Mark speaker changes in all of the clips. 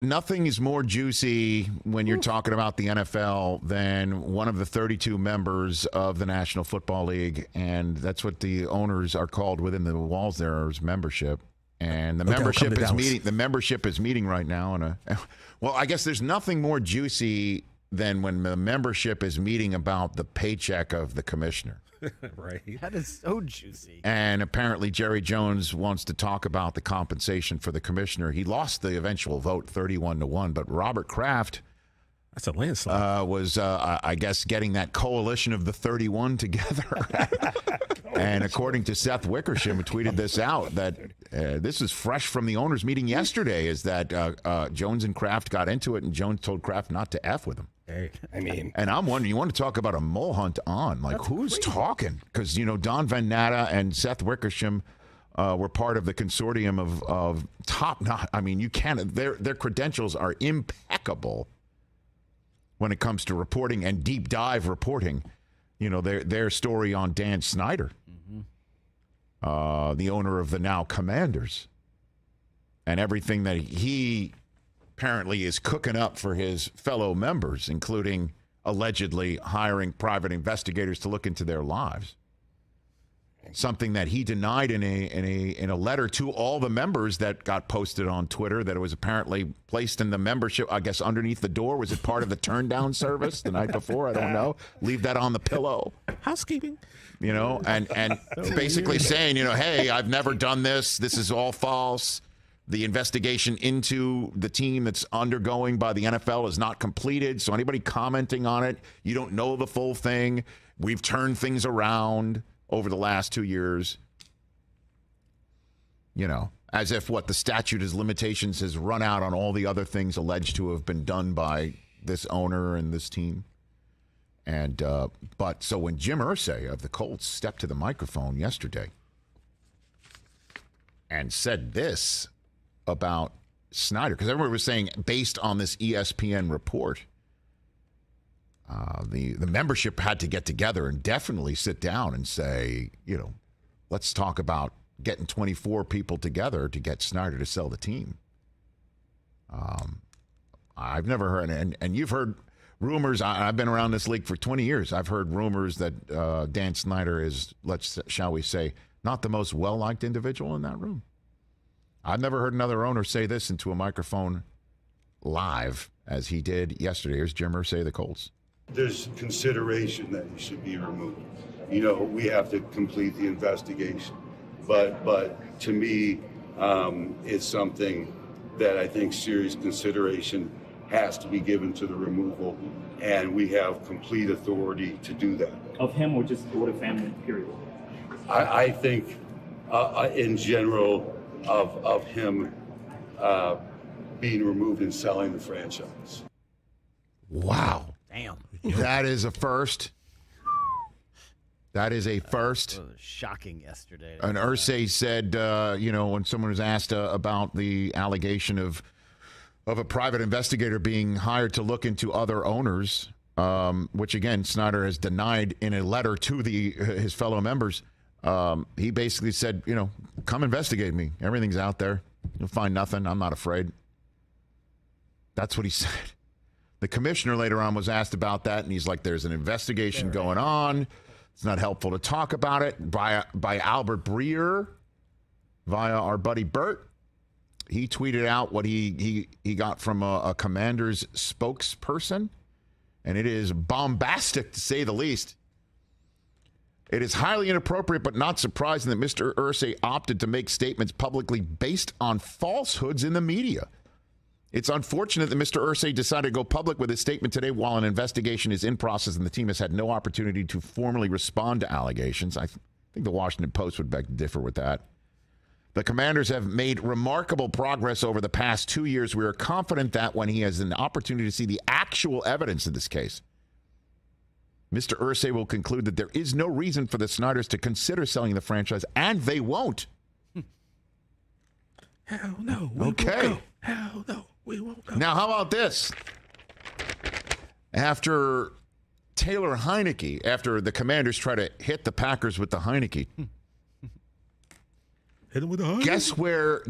Speaker 1: Nothing is more juicy when you're talking about the NFL than one of the 32 members of the National Football League, and that's what the owners are called within the walls there is membership. And the membership is meeting. The membership is meeting right now. Well, I guess there's nothing more juicy than when the membership is meeting about the paycheck of the commissioner.
Speaker 2: Right.
Speaker 3: That is so juicy.
Speaker 1: And apparently Jerry Jones wants to talk about the compensation for the commissioner. He lost the eventual vote 31-1, but Robert Kraft,
Speaker 2: that's a landslide,
Speaker 1: was, I guess, getting that coalition of the 31 together. And according to Seth Wickersham, who tweeted this out, that this is fresh from the owners' meeting yesterday, is that Jones and Kraft got into it, and Jones told Kraft not to F with him.
Speaker 2: Hey,
Speaker 4: I mean,
Speaker 1: and I'm wondering, you want to talk about a mole hunt on? Like, who's talking? Because, Don Van Natta and Seth Wickersham were part of the consortium of top notch. I mean, you can't, their credentials are impeccable when it comes to reporting and deep dive reporting. Their story on Dan Snyder, the owner of the now Commanders, and everything that he apparently is cooking up for his fellow members, including allegedly hiring private investigators to look into their lives. Something that he denied in a letter to all the members that got posted on Twitter, that it was apparently placed in the membership, I guess, underneath the door. Was it part of the turn down service the night before? I don't know. Leave that on the pillow.
Speaker 2: Housekeeping.
Speaker 1: And basically saying, hey, I've never done this. This is all false. The investigation into the team that's undergoing by the NFL is not completed. So anybody commenting on it, you don't know the full thing. We've turned things around over the last 2 years. As if the statute of limitations has run out on all the other things alleged to have been done by this owner and this team. And so when Jim Irsay of the Colts stepped to the microphone yesterday and said this about Snyder, because everybody was saying, based on this ESPN report, the membership had to get together and definitely sit down and say, let's talk about getting 24 people together to get Snyder to sell the team. I've never heard, and you've heard rumors. I've been around this league for 20 years. I've heard rumors that Dan Snyder is, shall we say, not the most well-liked individual in that room. I've never heard another owner say this into a microphone live as he did yesterday. Here's Jim Irsay of the Colts.
Speaker 5: There's consideration that he should be removed. We have to complete the investigation. But to me, it's something that I think serious consideration has to be given to the removal, and we have complete authority to do that.
Speaker 6: Of him or just the family, period?
Speaker 5: I think, in general, of him being removed and selling the franchise.
Speaker 1: Wow.
Speaker 3: Damn.
Speaker 1: That is a first. That is a first.
Speaker 3: That was shocking yesterday.
Speaker 1: And Irsay said, when someone was asked about the allegation of a private investigator being hired to look into other owners, which, again, Snyder has denied in a letter to his fellow members, he basically said, come investigate me. Everything's out there. You'll find nothing. I'm not afraid. That's what he said. The commissioner later on was asked about that, and he's like, there's an investigation going on. It's not helpful to talk about it. By Albert Breer, via our buddy Bert. He tweeted out what he got from a Commander's spokesperson, and it is bombastic, to say the least. It is highly inappropriate but not surprising that Mr. Irsay opted to make statements publicly based on falsehoods in the media. It's unfortunate that Mr. Irsay decided to go public with his statement today while an investigation is in process and the team has had no opportunity to formally respond to allegations. I think the Washington Post would beg to differ with that. The Commanders have made remarkable progress over the past 2 years. We are confident that when he has an opportunity to see the actual evidence in this case, Mr. Irsay will conclude that there is no reason for the Snyders to consider selling the franchise, and they won't.
Speaker 2: Hell no.
Speaker 1: Okay.
Speaker 2: Hell no. We won't go.
Speaker 1: Now, how about this? After Taylor Heineke, after the Commanders try to hit the Packers with the Heineke,
Speaker 2: hit him with the Heineke.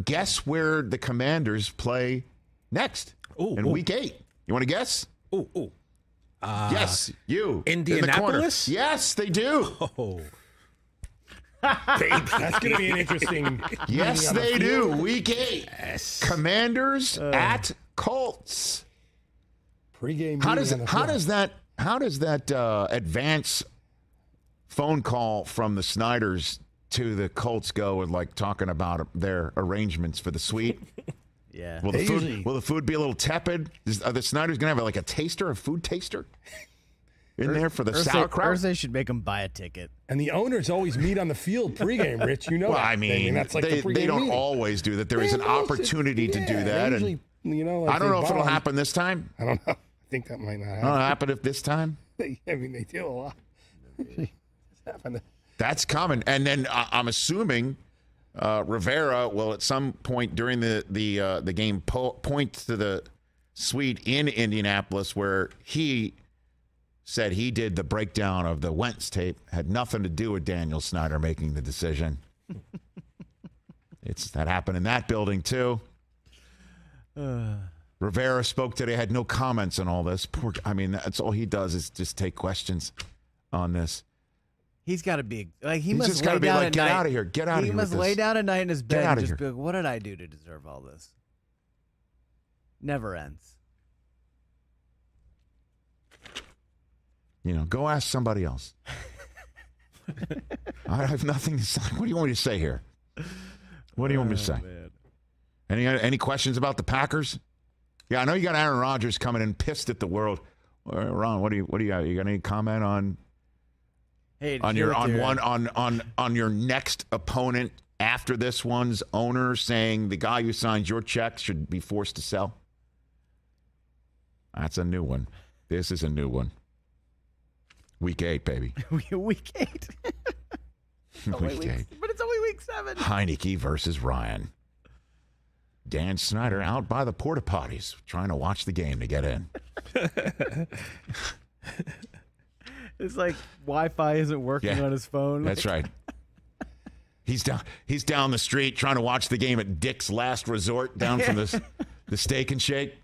Speaker 1: guess where the Commanders play next
Speaker 2: Ooh,
Speaker 1: in
Speaker 2: ooh.
Speaker 1: Week 8. You want to guess?
Speaker 2: Ooh.
Speaker 1: Yes, you.
Speaker 2: Indianapolis?
Speaker 1: In the corner. Yes, they do.
Speaker 2: Oh.
Speaker 4: That's going to be an interesting.
Speaker 1: Yes, they do. Week 8.
Speaker 2: Yes.
Speaker 1: Commanders at Colts.
Speaker 4: Pre-game.
Speaker 1: How
Speaker 4: meeting
Speaker 1: does that advance phone call from the Snyders to the Colts go with like talking about their arrangements for the suite?
Speaker 3: Yeah.
Speaker 1: Will the food be a little tepid? Are the Snyders going to have like a food taster in there for the sauerkraut?
Speaker 3: Irsay should make them buy a ticket.
Speaker 4: And the owners always meet on the field pregame, Rich. You know
Speaker 1: Well,
Speaker 4: that.
Speaker 1: I mean,
Speaker 4: that's like
Speaker 1: they
Speaker 4: the
Speaker 1: don't
Speaker 4: meeting.
Speaker 1: always do that. There is an opportunity to do that. And
Speaker 4: Like
Speaker 1: I don't know if it'll
Speaker 4: bond.
Speaker 1: happen this time.
Speaker 4: I don't know. I think that might not
Speaker 1: I
Speaker 4: happen.
Speaker 1: don't know happen if this time.
Speaker 4: I mean, they do a lot. It's happened.
Speaker 1: That's coming. And then I'm assuming Rivera will at some point during the game point to the suite in Indianapolis where he said he did the breakdown of the Wentz tape. Had nothing to do with Daniel Snyder making the decision. That happened in that building too. Rivera spoke today, had no comments on all this. That's all he does is just take questions on this.
Speaker 3: He's got to be like
Speaker 1: He's
Speaker 3: must
Speaker 1: just
Speaker 3: lay
Speaker 1: gotta be
Speaker 3: down
Speaker 1: like,
Speaker 3: at
Speaker 1: get
Speaker 3: night.
Speaker 1: out of here, get out of here.
Speaker 3: He must lay down at night in his bed
Speaker 1: outta
Speaker 3: and just
Speaker 1: here.
Speaker 3: be like, "What did I do to deserve all this?" Never ends.
Speaker 1: Go ask somebody else. I have nothing to say. What do you want me to say here? What do you want me to say? Any questions about the Packers? Yeah, I know you got Aaron Rodgers coming in pissed at the world. Ron, what do you got? You got any comment on your next opponent after this one's owner saying the guy who signs your check should be forced to sell? That's a new one. This is a new one. Week 8, baby.
Speaker 3: Week 8.
Speaker 1: Week 8.
Speaker 3: But it's only week 7.
Speaker 1: Heineke versus Ryan. Dan Snyder out by the porta potties trying to watch the game to get in.
Speaker 3: It's like Wi-Fi isn't working on his phone.
Speaker 1: That's right. He's down the street trying to watch the game at Dick's Last Resort down from the Steak and Shake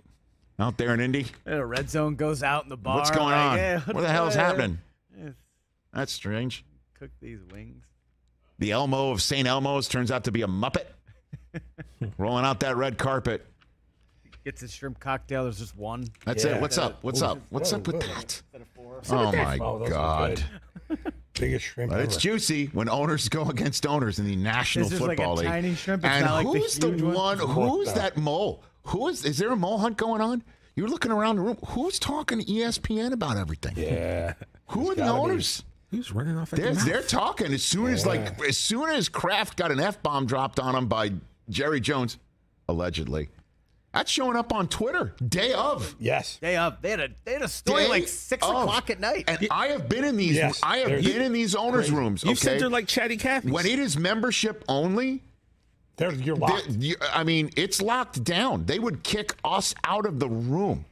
Speaker 1: out there in Indy.
Speaker 3: And a red zone goes out in the bar.
Speaker 1: What's going on?
Speaker 3: Yeah,
Speaker 1: what the hell's happening?
Speaker 3: Yeah,
Speaker 1: That's strange.
Speaker 3: cook these wings.
Speaker 1: The Elmo of St. Elmo's turns out to be a Muppet. Rolling out that red carpet.
Speaker 3: Gets his shrimp cocktail. There's just one.
Speaker 1: That's it. What's up? What's up? What's up with that? Oh, my God.
Speaker 4: Biggest shrimp
Speaker 1: But it's
Speaker 4: ever.
Speaker 1: juicy when owners go against owners in the National
Speaker 3: It's just like
Speaker 1: Football
Speaker 3: a
Speaker 1: League.
Speaker 3: tiny shrimp. It's
Speaker 1: And
Speaker 3: not like the
Speaker 1: who's the
Speaker 3: huge one.
Speaker 1: who's that mole? Is there a mole hunt going on? You're looking around the room. Who's talking to ESPN about everything?
Speaker 4: Yeah.
Speaker 1: Who are the owners?
Speaker 2: Who's running off at the mouth?
Speaker 1: They're talking as soon as Kraft got an F-bomb dropped on him by Jerry Jones, allegedly. That's showing up on Twitter day of.
Speaker 4: Yes.
Speaker 3: Day up. They had a story
Speaker 1: Day
Speaker 3: like 6
Speaker 1: of.
Speaker 3: o'clock at night.
Speaker 1: And I have been in these.
Speaker 4: Yes,
Speaker 1: I have been in these owners' rooms.
Speaker 2: You
Speaker 1: Okay?
Speaker 2: said they're like chatty Cathy's.
Speaker 1: When it is membership only,
Speaker 4: You're locked.
Speaker 1: it's locked down. They would kick us out of the room.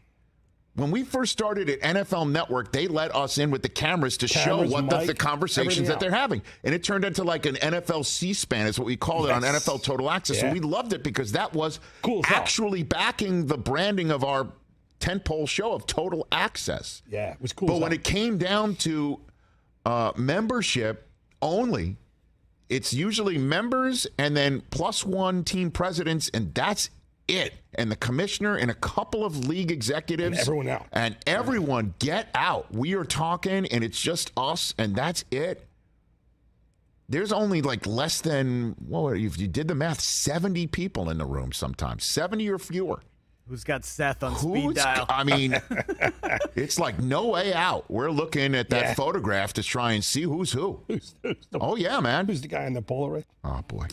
Speaker 1: When we first started at NFL Network, they let us in with the cameras to show what the
Speaker 4: mic,
Speaker 1: conversations
Speaker 4: everything
Speaker 1: that they're having. And it turned into like an NFL C-SPAN is what we called it on NFL Total Access.
Speaker 4: Yeah.
Speaker 1: And we loved it because that was
Speaker 4: Cool as hell.
Speaker 1: actually backing the branding of our tentpole show of Total Access.
Speaker 4: Yeah, it was cool.
Speaker 1: But
Speaker 4: as
Speaker 1: when
Speaker 4: hell.
Speaker 1: it came down to membership only, it's usually members and then plus one team presidents, and that's it. And the commissioner and a couple of league executives.
Speaker 4: And everyone out.
Speaker 1: And everyone get out. We are talking, and it's just us, and that's it. There's only like less than, if you did the math, 70 people in the room sometimes. 70 or fewer.
Speaker 3: Who's got Seth on speed dial?
Speaker 1: I mean, it's like no way out. We're looking at that
Speaker 4: Yeah.
Speaker 1: photograph to try and see who's who.
Speaker 4: Who's
Speaker 1: Oh, yeah, man.
Speaker 4: Who's the guy in the Polaroid?
Speaker 1: Oh, boy.